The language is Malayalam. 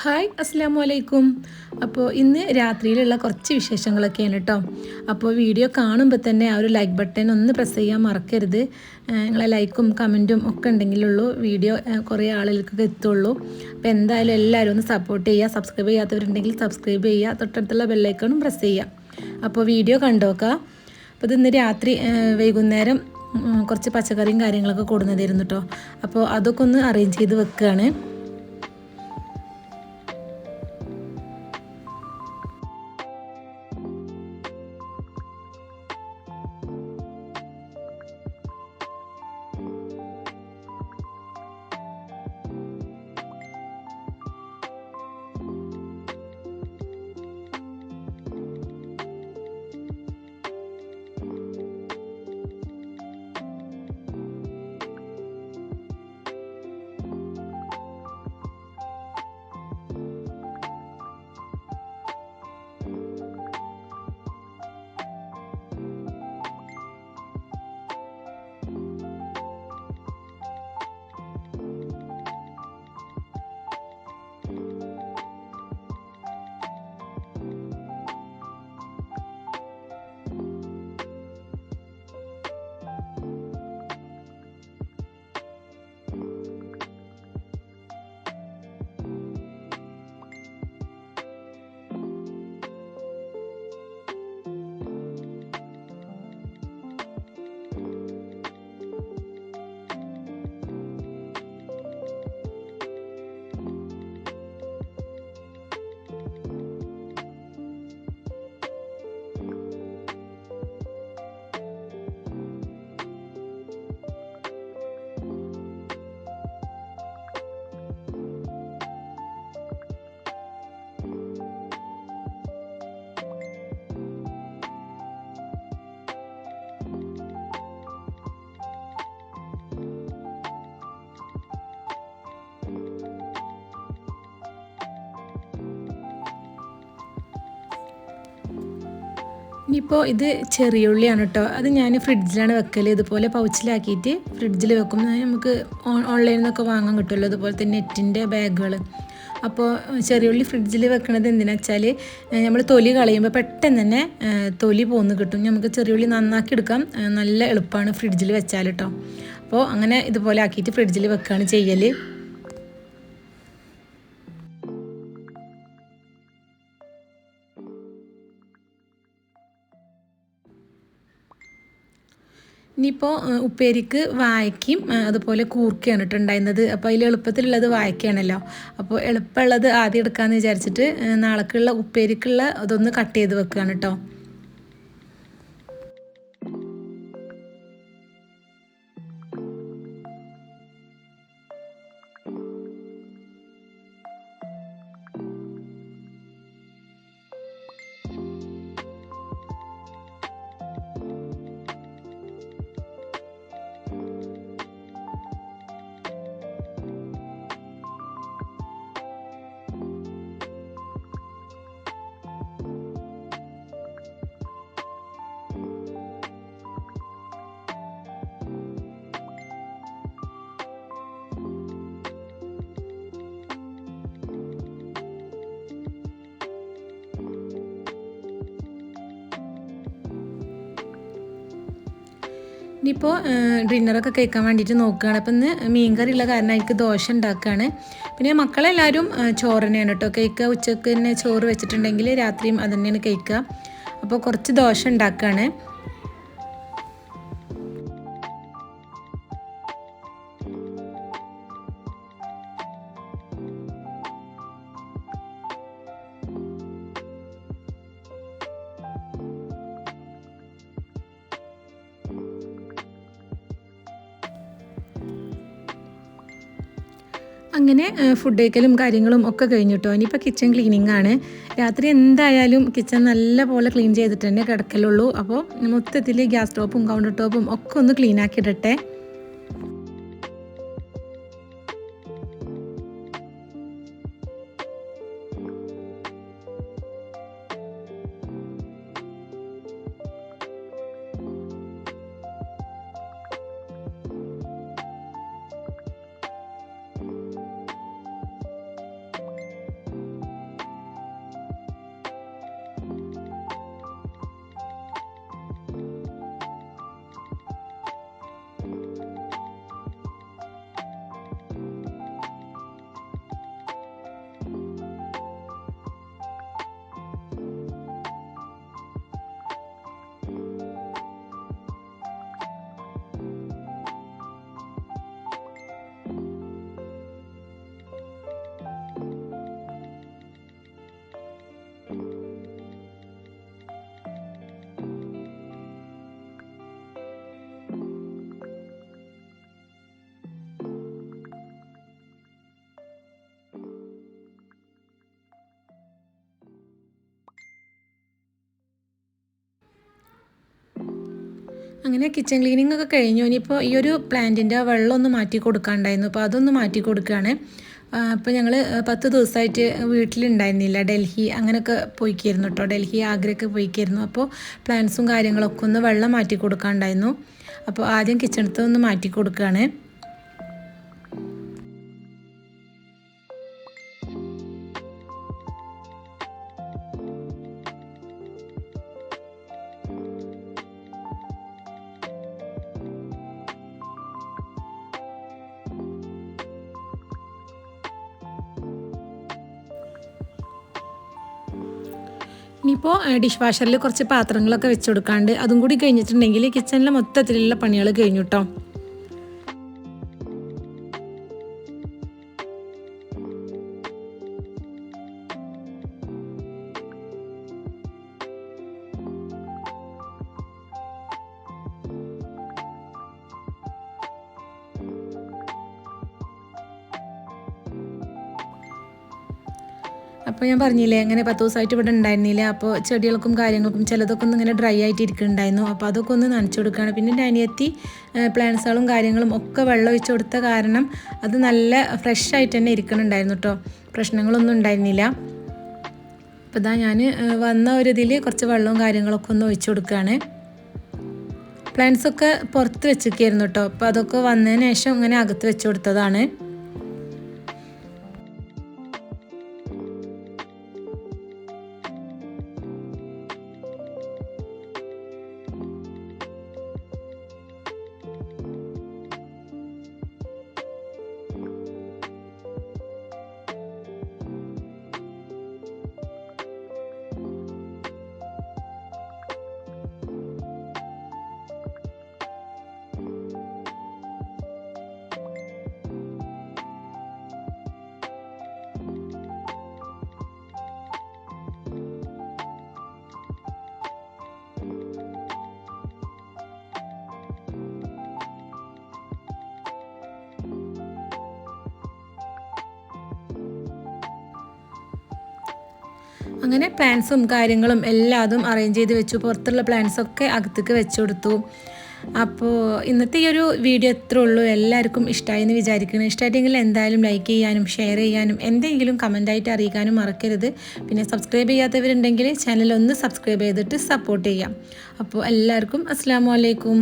ഹായ് അസ്സലാമു അലൈക്കും. അപ്പോൾ ഇന്ന് രാത്രിയിലുള്ള കുറച്ച് വിശേഷങ്ങളൊക്കെയാണ് കേട്ടോ. അപ്പോൾ വീഡിയോ കാണുമ്പോൾ തന്നെ ആ ഒരു ലൈക്ക് ബട്ടൺ ഒന്ന് പ്രസ് ചെയ്യാൻ മറക്കരുത്. നിങ്ങളെ ലൈക്കും കമൻറ്റും ഒക്കെ ഉണ്ടെങ്കിലുള്ളൂ വീഡിയോ കുറേ ആളുകൾക്കൊക്കെ എത്തുള്ളൂ. അപ്പോൾ എന്തായാലും എല്ലാവരും ഒന്ന് സപ്പോർട്ട് ചെയ്യുക. സബ്സ്ക്രൈബ് ചെയ്യാത്തവരുണ്ടെങ്കിൽ സബ്സ്ക്രൈബ് ചെയ്യുക, തൊട്ടടുത്തുള്ള ബെല്ലൈക്കണും പ്രസ് ചെയ്യുക. അപ്പോൾ വീഡിയോ കണ്ടോക്കുക. അപ്പോൾ ഇത് ഇന്ന് രാത്രി വൈകുന്നേരം കുറച്ച് പച്ചക്കറിയും കാര്യങ്ങളൊക്കെ കൊടുന്നതായിരുന്നു കേട്ടോ. അപ്പോൾ അതൊക്കെ ഒന്ന് അറേഞ്ച് ചെയ്ത് വെക്കുകയാണ്. ഇനിയിപ്പോൾ ഇത് ചെറിയ ഉള്ളിയാണ് കേട്ടോ. അത് ഞാൻ ഫ്രിഡ്ജിലാണ് വെക്കൽ. ഇതുപോലെ പൗച്ചിലാക്കിയിട്ട് ഫ്രിഡ്ജിൽ വെക്കും. നമുക്ക് ഓൺലൈനിൽ നിന്നൊക്കെ വാങ്ങാൻ കിട്ടുമല്ലോ, അതുപോലെ തന്നെ നെറ്റിൻ്റെ ബാഗുകൾ. അപ്പോൾ ചെറിയ ഉള്ളി ഫ്രിഡ്ജിൽ വെക്കണത് എന്തിനാ വെച്ചാൽ നമ്മൾ തൊലി കളയുമ്പോൾ പെട്ടെന്ന് തന്നെ തൊലി പോന്ന് കിട്ടും. നമുക്ക് ചെറിയ ഉള്ളി നന്നാക്കി എടുക്കാം, നല്ല എളുപ്പമാണ് ഫ്രിഡ്ജിൽ വെച്ചാൽ കേട്ടോ. അപ്പോൾ അങ്ങനെ ഇതുപോലെ ആക്കിയിട്ട് ഫ്രിഡ്ജിൽ വെക്കുകയാണ് ചെയ്യൽ. ഇനിയിപ്പോൾ ഉപ്പേരിക്ക് വാഴയ്ക്കും അതുപോലെ കൂർക്കയാണ് ഉണ്ടായിരുന്നത്. അപ്പോൾ അതിൽ എളുപ്പത്തിലുള്ളത് വാഴയ്ക്കാണല്ലോ. അപ്പോൾ എളുപ്പമുള്ളത് ആദ്യം എടുക്കാമെന്ന് വിചാരിച്ചിട്ട് നാളേക്കുള്ള ഉപ്പേരിക്കുള്ള അതൊന്ന് കട്ട് ചെയ്ത് വെക്കുകയാണ് കേട്ടോ. ഇനിയിപ്പോൾ ഡിന്നറൊക്കെ കഴിക്കാൻ വേണ്ടിയിട്ട് നോക്കുകയാണ്. അപ്പം ഇന്ന് മീൻകറി ഉള്ള കാരണം എനിക്ക് ദോശ ഉണ്ടാക്കുകയാണ്. പിന്നെ മക്കളെല്ലാവരും ചോറ് തന്നെയാണ് കേട്ടോ കഴിക്കുക. ഉച്ചക്ക് തന്നെ ചോറ് വെച്ചിട്ടുണ്ടെങ്കിൽ രാത്രിയും അത് തന്നെയാണ് കഴിക്കുക. അപ്പോൾ കുറച്ച് ദോശ ഉണ്ടാക്കുകയാണ്. അങ്ങനെ ഫുഡ് കഴിക്കലും കാര്യങ്ങളും ഒക്കെ കഴിഞ്ഞു കേട്ടോ. ഇനിയിപ്പോൾ കിച്ചൺ ക്ലീനിങ് ആണ്. രാത്രി എന്തായാലും കിച്ചൺ നല്ല പോലെ ക്ലീൻ ചെയ്തിട്ട് തന്നെ കിടക്കലുള്ളൂ. അപ്പോൾ മൊത്തത്തിൽ ഗ്യാസ് ടോപ്പും കൗണ്ടർ ടോപ്പും ഒക്കെ ഒന്ന് ക്ലീൻ ആക്കി ഇടട്ടെ. അങ്ങനെ കിച്ചൺ ക്ലീനിങ് ഒക്കെ കഴിഞ്ഞു. ഇനിയിപ്പോൾ ഈ ഒരു പ്ലാന്റിൻ്റെ വെള്ളം ഒന്ന് മാറ്റി കൊടുക്കാനുണ്ടായിരുന്നു, അപ്പോൾ അതൊന്ന് മാറ്റി കൊടുക്കുകയാണ്. അപ്പോൾ ഞങ്ങൾ 10 ദിവസമായിട്ട് വീട്ടിലുണ്ടായിരുന്നില്ല, ഡൽഹി അങ്ങനെയൊക്കെ പോയിക്കായിരുന്നു കേട്ടോ, ഡൽഹി ആഗ്രയൊക്കെ പോയിക്കായിരുന്നു. അപ്പോൾ പ്ലാന്റ്സും കാര്യങ്ങളൊക്കെ ഒന്ന് വെള്ളം മാറ്റി കൊടുക്കാനുണ്ടായിരുന്നു. അപ്പോൾ ആദ്യം കിച്ചണത്തെ ഒന്ന് മാറ്റി കൊടുക്കുകയാണ്. ഇനിയിപ്പോൾ ഡിഷ് വാഷറിൽ കുറച്ച് പാത്രങ്ങളൊക്കെ വെച്ച് കൊടുക്കാണ്ട് അതും കൂടി കഴിഞ്ഞിട്ടുണ്ടെങ്കിൽ കിച്ചണിലെ മൊത്തത്തിലുള്ള പണികൾ കഴിഞ്ഞു കേട്ടോ. അപ്പോൾ ഞാൻ പറഞ്ഞില്ലേ അങ്ങനെ 10 ദിവസമായിട്ട് ഇവിടെ ഉണ്ടായിരുന്നില്ല. അപ്പോൾ ചെടികൾക്കും കാര്യങ്ങൾക്കും ചിലതൊക്കെ ഒന്ന് ഇങ്ങനെ ഡ്രൈ ആയിട്ട് ഇരിക്കുന്നുണ്ടായിരുന്നു. അപ്പോൾ അതൊക്കെ ഒന്ന് നനച്ചു കൊടുക്കുകയാണ്. പിന്നെ എൻ്റെ അനിയത്തി പ്ലാന്റ്സുകളും കാര്യങ്ങളും ഒക്കെ വെള്ളം ഒഴിച്ചു കൊടുത്ത കാരണം അത് നല്ല ഫ്രഷ് ആയിട്ട് തന്നെ ഇരിക്കുന്നുണ്ടായിരുന്നു കേട്ടോ, പ്രശ്നങ്ങളൊന്നും ഉണ്ടായിരുന്നില്ല. അപ്പോൾ ഇതാ ഞാൻ വന്ന ഒരു ഇതിൽ കുറച്ച് വെള്ളവും കാര്യങ്ങളൊക്കെ ഒന്ന് ഒഴിച്ചു കൊടുക്കുകയാണ്. പ്ലാന്റ്സൊക്കെ പുറത്ത് വെച്ചിരിക്കുകയായിരുന്നു കേട്ടോ, അപ്പോൾ അതൊക്കെ വന്നതിന് ശേഷം ഇങ്ങനെ അകത്ത് വെച്ച് കൊടുത്തതാണ്. അങ്ങനെ പ്ലാന്റ്സും കാര്യങ്ങളും എല്ലാതും അറേഞ്ച് ചെയ്ത് വെച്ചു. പുറത്തുള്ള പ്ലാന്റ്സൊക്കെ അകത്തേക്ക് വെച്ചു കൊടുത്തു. അപ്പോൾ ഇന്നത്തെ ഈ ഒരു വീഡിയോ ഇത്രേ ഉള്ളൂ. എല്ലാവർക്കും ഇഷ്ടമായി എന്ന് വിചാരിക്കുന്നു. ഇഷ്ടമായിട്ടെങ്കിൽ എന്തായാലും ലൈക്ക് ചെയ്യാനും ഷെയർ ചെയ്യാനും എന്തെങ്കിലും കമൻറ്റായിട്ട് അറിയിക്കാനും മറക്കരുത്. പിന്നെ സബ്സ്ക്രൈബ് ചെയ്യാത്തവരുണ്ടെങ്കിൽ ചാനൽ ഒന്ന് സബ്സ്ക്രൈബ് ചെയ്തിട്ട് സപ്പോർട്ട് ചെയ്യാം. അപ്പോൾ എല്ലാവർക്കും അസ്സലാമു അലൈക്കും.